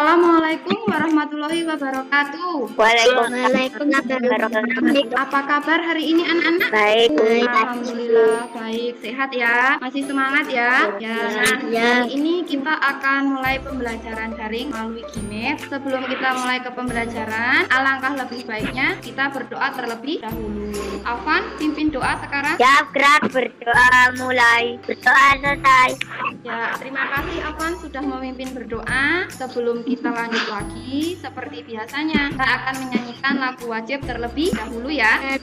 Assalamualaikum warahmatullahi wabarakatuh. Waalaikumsalam warahmatullahi wabarakatuh. Apa kabar hari ini anak-anak? Baik. Alhamdulillah baik, sehat ya, masih semangat ya. Hari ini kita akan mulai pembelajaran daring melalui Gmail. Sebelum kita mulai ke pembelajaran, alangkah lebih baiknya kita berdoa terlebih dahulu. Afan, pimpin doa sekarang. Ya, gerak berdoa mulai. Berdoa selesai. Ya, terima kasih Afan sudah memimpin berdoa. Sebelum kita lanjut lagi, seperti biasanya, kita akan menyanyikan lagu wajib terlebih dahulu ya.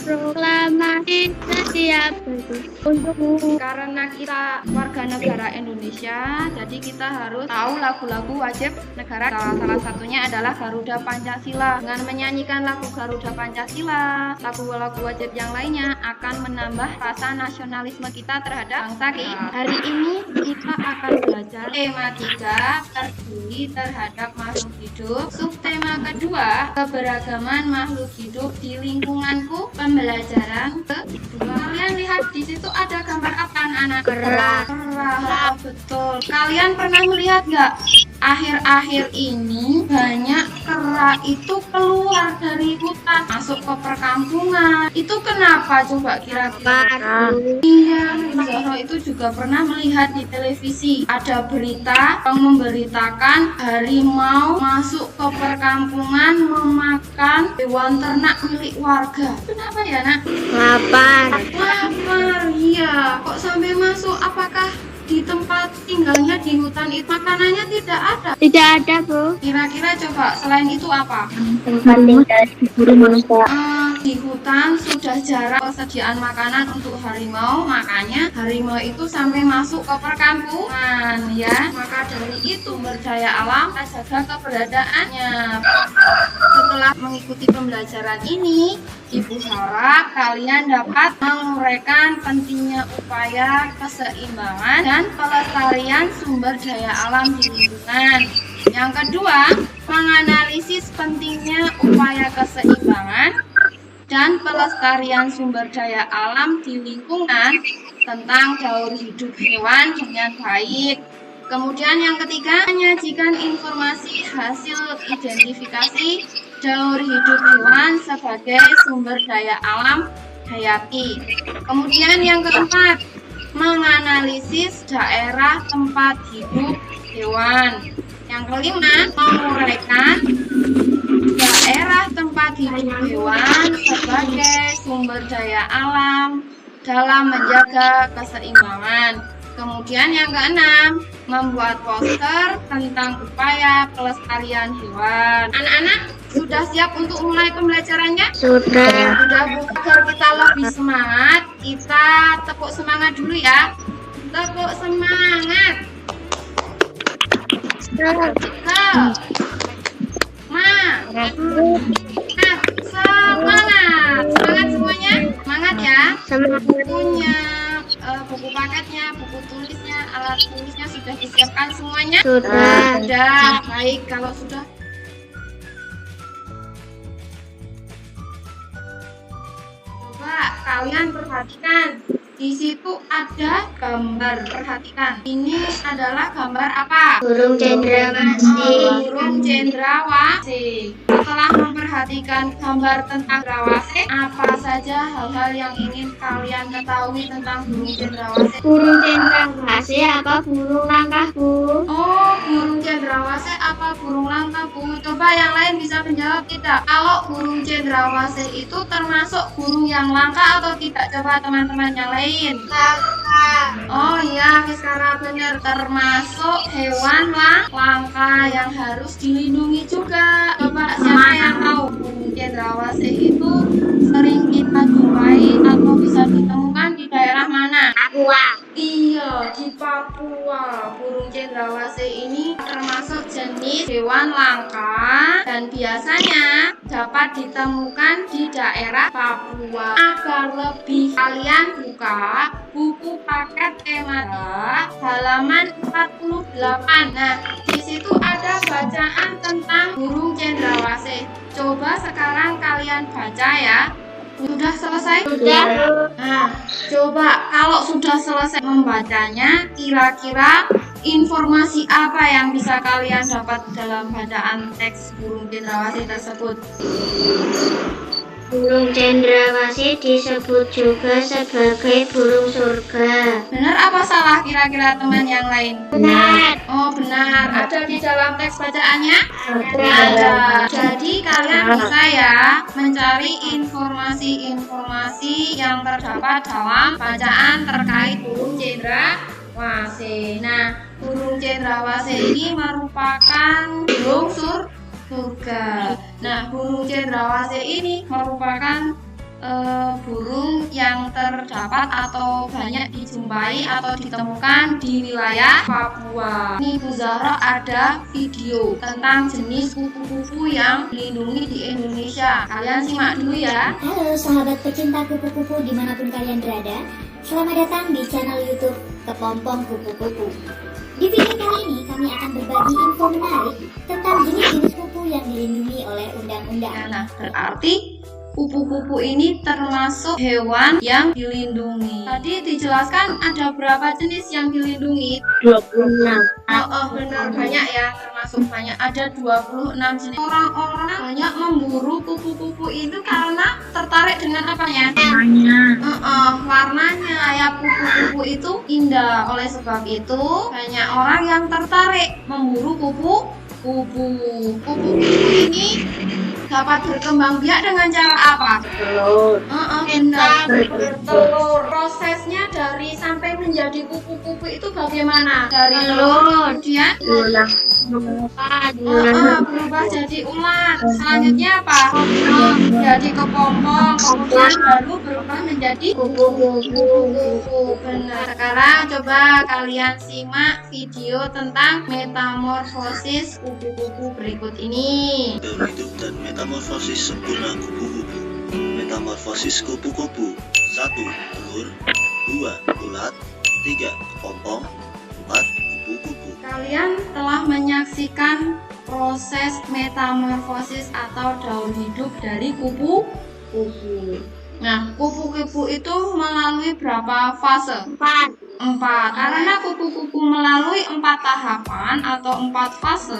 Proklamasi setiap untukmu. Karena kita warga negara Indonesia, jadi kita harus tahu lagu-lagu wajib negara. Salah satunya adalah Garuda Pancasila. Dengan menyanyikan lagu Garuda Pancasila, lagu-lagu wajib yang lainnya akan menambah rasa nasionalisme kita terhadap bangsa kita. Hari ini kita akan belajar tema 3, peduli terhadap makhluk hidup. Subtema kedua, keberagaman makhluk hidup di lingkunganku. Pembelajaran kedua. Kalian lihat di situ ada gambar apa anak-anak? Kera. Oh, betul. Kalian pernah melihat nggak? Akhir-akhir ini banyak kera itu keluar dari hutan masuk ke perkampungan. Itu kenapa coba kira-kira? Iya, Zahra itu juga pernah melihat di televisi ada berita yang memberitakan harimau masuk ke perkampungan memakan hewan ternak milik warga. Kenapa ya nak? Lapar. Lapar, iya. Kok sampai masuk? Apakah di tempat tinggalnya di hutan itu makanannya tidak ada? Tidak ada, Bu. Kira-kira coba selain itu apa? Tempat tinggal diburu manusia. Di hutan sudah jarang persediaan makanan untuk harimau, makanya harimau itu sampai masuk ke perkampungan ya. Maka dari itu berdaya alam kita jaga keberadaannya. Setelah mengikuti pembelajaran ini, Ibu harap kalian dapat menguraikan pentingnya upaya keseimbangan dan pelestarian sumber daya alam di lingkungan. Yang kedua, menganalisis pentingnya upaya keseimbangan dan pelestarian sumber daya alam di lingkungan tentang gaur hidup hewan dengan baik. Kemudian yang ketiga, menyajikan informasi hasil identifikasi daur hidup hewan sebagai sumber daya alam hayati. Kemudian yang keempat, menganalisis daerah tempat hidup hewan. Yang kelima, menguraikan daerah tempat hidup hewan sebagai sumber daya alam dalam menjaga keseimbangan. Kemudian yang keenam, membuat poster tentang upaya pelestarian hewan. Anak-anak sudah siap untuk mulai pembelajarannya? Sudah. Bu. Agar kita lebih semangat, kita tepuk semangat dulu ya. Tepuk semangat. Semangat semuanya. Semangat ya. Bukunya, buku paketnya, buku tulisnya, alat tulisnya sudah disiapkan semuanya? Sudah. Sudah. Baik, kalau sudah coba kalian perhatikan. Di situ ada gambar. Perhatikan. Ini adalah gambar apa? Burung cendrawasih. Burung cendrawasih. Setelah memperhatikan gambar tentang cendrawasih, apa saja hal-hal yang ingin kalian ketahui tentang burung cendrawasih? Burung cendrawasih apa burung langkah, Bu? Oh, burung cendrawasih apa burung langka, Bu? Coba yang lain bisa menjawab tidak? Kalau burung cendrawasih itu termasuk burung yang langka atau tidak? Coba teman-teman yang lain. Langka. Oh iya, sekarang benar, termasuk hewan langka yang harus dilindungi juga. Coba siapa yang tahu burung cendrawasih itu sering kita jumpai atau bisa ditemukan di daerah mana? Papua. Iya, di Papua. Burung cendrawasih ini termasuk jenis hewan langka dan biasanya dapat ditemukan di daerah Papua. Agar lebih kalian buka buku paket tema halaman 48. Nah, di situ ada bacaan tentang burung cendrawasih. Coba sekarang kalian baca ya. Sudah selesai? Sudah. Nah, coba kalau sudah selesai membacanya, kira-kira informasi apa yang bisa kalian dapat dalam bacaan teks burung cendrawasih tersebut? Burung cendrawasih disebut juga sebagai burung surga. Benar apa salah kira-kira teman yang lain? Benar. Oh benar, ada di dalam teks bacaannya? Ada. Jadi kalian bisa ya mencari informasi-informasi yang terdapat dalam bacaan terkait burung cendrawasih. Nah, burung cendrawasih ini merupakan burung surga. Nah, burung cendrawasih ini merupakan burung yang terdapat atau banyak dijumpai atau ditemukan di wilayah Papua. Ini Bu Zahra ada video tentang jenis kupu-kupu yang dilindungi di Indonesia. Kalian simak dulu ya. Halo sahabat pecinta kupu-kupu dimanapun kalian berada. Selamat datang di channel YouTube Kepompong Kupu-Kupu. Di video kali ini kami akan berbagi info menarik tentang jenis-jenis kupu yang dilindungi oleh undang-undang. Nah, berarti kupu-kupu ini termasuk hewan yang dilindungi. Tadi dijelaskan ada berapa jenis yang dilindungi? 26. Oh, benar banyak ya, termasuk banyak. Ada 26 jenis. Orang-orang banyak memburu kupu-kupu itu karena tertarik dengan apanya? Warnanya ya, kupu-kupu itu indah. Oleh sebab itu banyak orang yang tertarik memburu kupu-kupu. Kupu-kupu ini dapat berkembang biak dengan cara apa? Telur. Benar, bertelur. Prosesnya dari sampai menjadi kupu-kupu itu bagaimana? Dari telur, kemudian berubah jadi ulat. Selanjutnya apa? Jadi kepompong, kemudian baru berubah menjadi kupu-kupu. Benar. Sekarang coba kalian simak video tentang metamorfosis kupu-kupu berikut ini. Daur hidup dan metamorfosis sempurna kupu-kupu. Metamorfosis kupu-kupu. 1. Telur. 2. Ulat. 3. Kepompong. 4. Kupu-kupu. Kalian telah menyaksikan proses metamorfosis atau daur hidup dari kupu-kupu. Nah, kupu-kupu itu melalui berapa fase? 4. Karena kupu-kupu melalui 4 tahapan atau 4 fase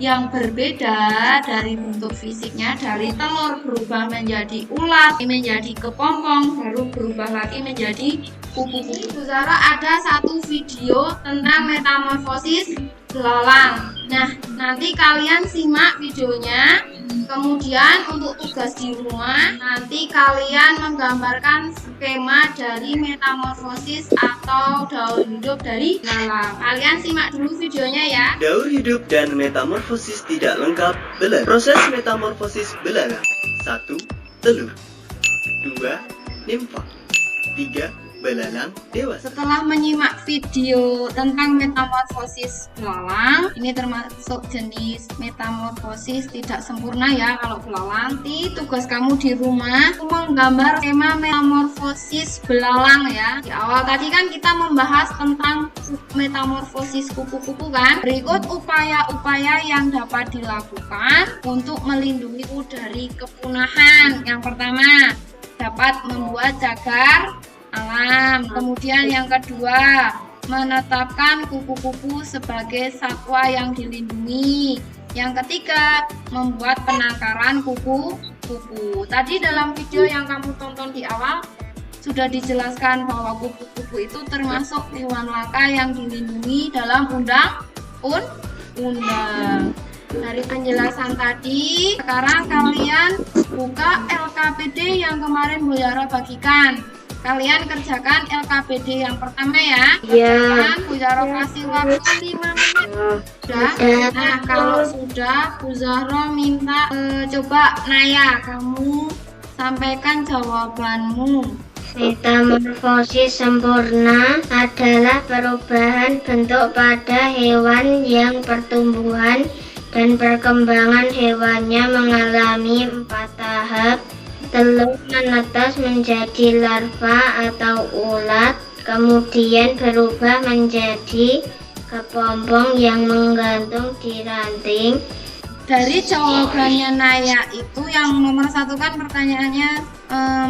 yang berbeda dari bentuk fisiknya, dari telur berubah menjadi ulat, menjadi kepompong, baru berubah lagi menjadi kupu-kupu. Bu Zahra ada satu video tentang metamorfosis belalang. Nah, nanti kalian simak videonya. Kemudian untuk tugas di rumah, nanti kalian menggambarkan skema dari metamorfosis atau daur hidup dari belalang. Kalian simak dulu videonya ya. Daur hidup dan metamorfosis tidak lengkap belalang. Proses metamorfosis belalang. 1. Telur. 2. Nimfa. 3. Belalang dewasa. Setelah menyimak video tentang metamorfosis belalang, ini termasuk jenis metamorfosis tidak sempurna ya kalau belalang. Nanti tugas kamu di rumah menggambar skema metamorfosis belalang ya. Di awal tadi kan kita membahas tentang metamorfosis kupu-kupu kan. Berikut upaya-upaya yang dapat dilakukan untuk melindungi dari kepunahan. Yang pertama, dapat membuat cagar alam. Kemudian yang kedua, menetapkan kupu-kupu sebagai satwa yang dilindungi. Yang ketiga, membuat penangkaran kupu-kupu. Tadi dalam video yang kamu tonton di awal sudah dijelaskan bahwa kupu-kupu itu termasuk hewan langka yang dilindungi dalam undang-undang. Dari penjelasan tadi, sekarang kalian buka LKPD yang kemarin Bu Zahra bagikan. Kalian kerjakan LKPD yang pertama ya. Iya. Bu Zahra kasih waktu 5 menit. Sudah? Nah, kalau sudah, Bu Zahra minta coba Naya, kamu sampaikan jawabanmu. Metamorfosis sempurna adalah perubahan bentuk pada hewan yang pertumbuhan dan perkembangan hewannya mengalami 4 tahap. Telur menetas menjadi larva atau ulat, kemudian berubah menjadi kepompong yang menggantung di ranting, Dari jawabannya Naya itu yang nomor 1 kan pertanyaannya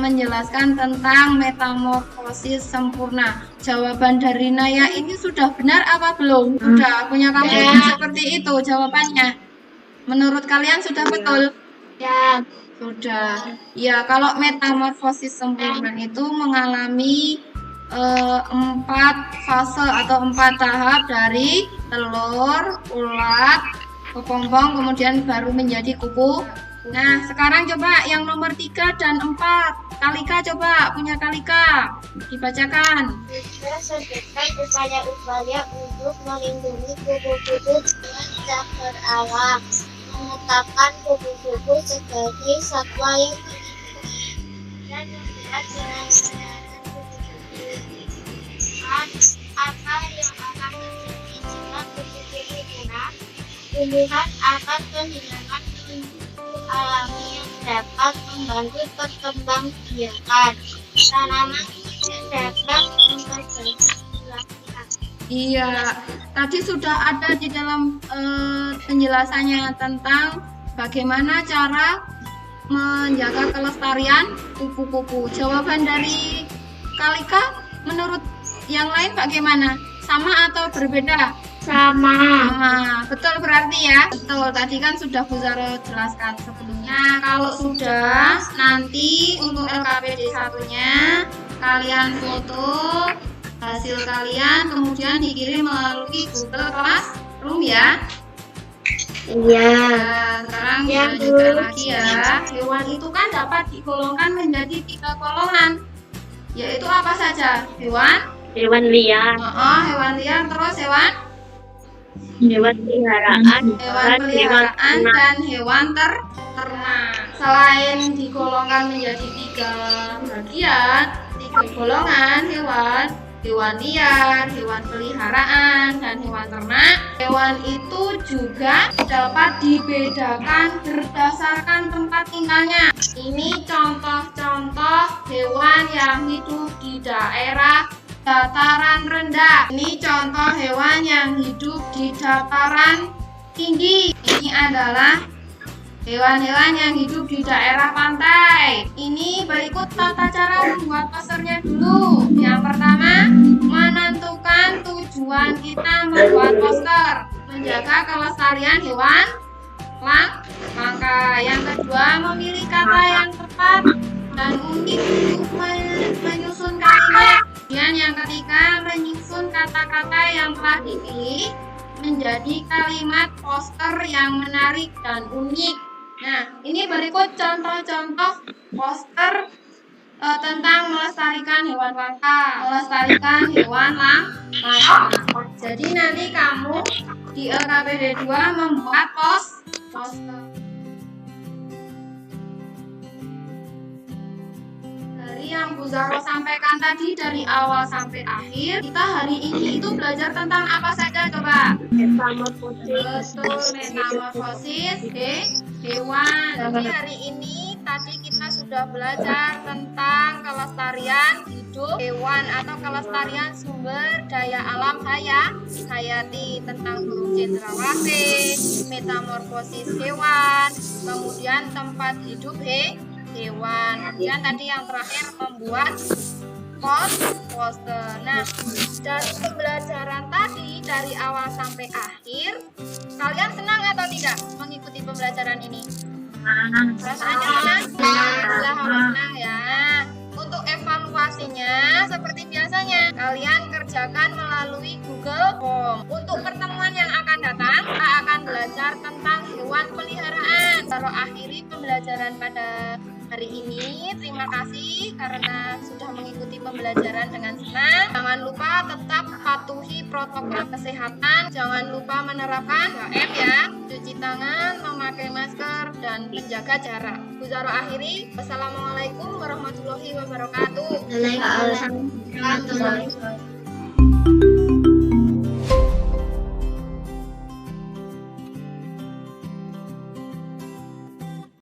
menjelaskan tentang metamorfosis sempurna. Jawaban dari Naya ini sudah benar apa belum? Sudah, punya kamu seperti itu jawabannya. Menurut kalian sudah betul? Ya. Sudah. Ya, kalau metamorfosis sempurna itu mengalami 4 fase atau 4 tahap dari telur, ulat, kepompong, kemudian baru menjadi kuku. Nah, sekarang coba yang nomor 3 dan 4. Kalika coba, punya Kalika. Dibacakan. Kita sedangkan upaya-upaya untuk melindungi kupu-kupu dengan tidak beralam, menetapkan kupu-kupu sebagai satwa yang dilindungi dan membuat dengan apa yang akan terjadi jika kupu-kupu punah. Tumbuhan akan kehilangan pelindung alami yang dapat membantu perkembangbiakan. Tanaman tidak dapat memperbaiki lapisan. Iya, tadi sudah ada di dalam penjelasannya tentang bagaimana cara menjaga kelestarian kupu-kupu. Jawaban dari Kalika menurut yang lain bagaimana? Sama atau berbeda? Sama. Betul berarti ya? Betul, tadi kan sudah Bu Zara jelaskan sebelumnya. Kalau sudah, nanti untuk LKPD 1-nya kalian foto hasil kalian, kemudian dikirim melalui Google Classroom ya. Iya. Nah, sekarang Ya, dilanjutkan Bu. lagi ya. Hewan itu kan dapat digolongkan menjadi 3 golongan. Yaitu apa saja? Hewan liar, Hewan liar, terus hewan hewan peliharaan, peliharaan dan hewan ternak. Selain digolongkan menjadi 3 bagian, 3 golongan hewan liar, hewan peliharaan, dan hewan ternak. Hewan itu juga dapat dibedakan berdasarkan tempat tinggalnya. Ini contoh-contoh hewan yang hidup di daerah dataran rendah. Ini contoh hewan yang hidup di dataran tinggi. Ini adalah hewan-hewan yang hidup di daerah pantai. Ini berikut tata cara membuat posternya dulu. Yang pertama, menentukan tujuan kita membuat poster. Menjaga kelestarian hewan langka. Yang kedua, memilih kata yang tepat dan unik untuk menyusun kalimat. Kemudian yang ketiga, menyusun kata-kata yang telah dipilih menjadi kalimat poster yang menarik dan unik. Nah, ini berikut contoh-contoh poster tentang melestarikan hewan langka, melestarikan hewan langka. Jadi nanti kamu di LKPD 2 membuat poster. Dari yang Bu Zahro sampaikan tadi dari awal sampai akhir, kita hari ini itu belajar tentang apa saja coba? metamorfosis, Betul, metamorfosis hewan. Jadi hari ini tadi kita sudah belajar tentang kelestarian hidup hewan atau kelestarian sumber daya alam hayati, tentang burung cendrawasih, metamorfosis hewan, kemudian tempat hidup hewan. Kemudian tadi yang terakhir membuat poster. Nah, dari pembelajaran tadi dari awal sampai akhir, kalian senang atau tidak mengikuti pembelajaran ini? Rasanya senang ya. Untuk evaluasinya seperti biasanya, kalian kerjakan melalui Google Form. Untuk pertemuan yang akan datang, kita akan belajar tentang hewan peliharaan. Kalau akhiri pembelajaran pada hari ini, terima kasih karena sudah mengikuti pembelajaran dengan senang. Jangan lupa tetap patuhi protokol kesehatan. Jangan lupa menerapkan 3M ya, cuci tangan, memakai masker, dan menjaga jarak. Bu Zahro akhiri. Wassalamualaikum warahmatullahi wabarakatuh. Waalaikumsalam.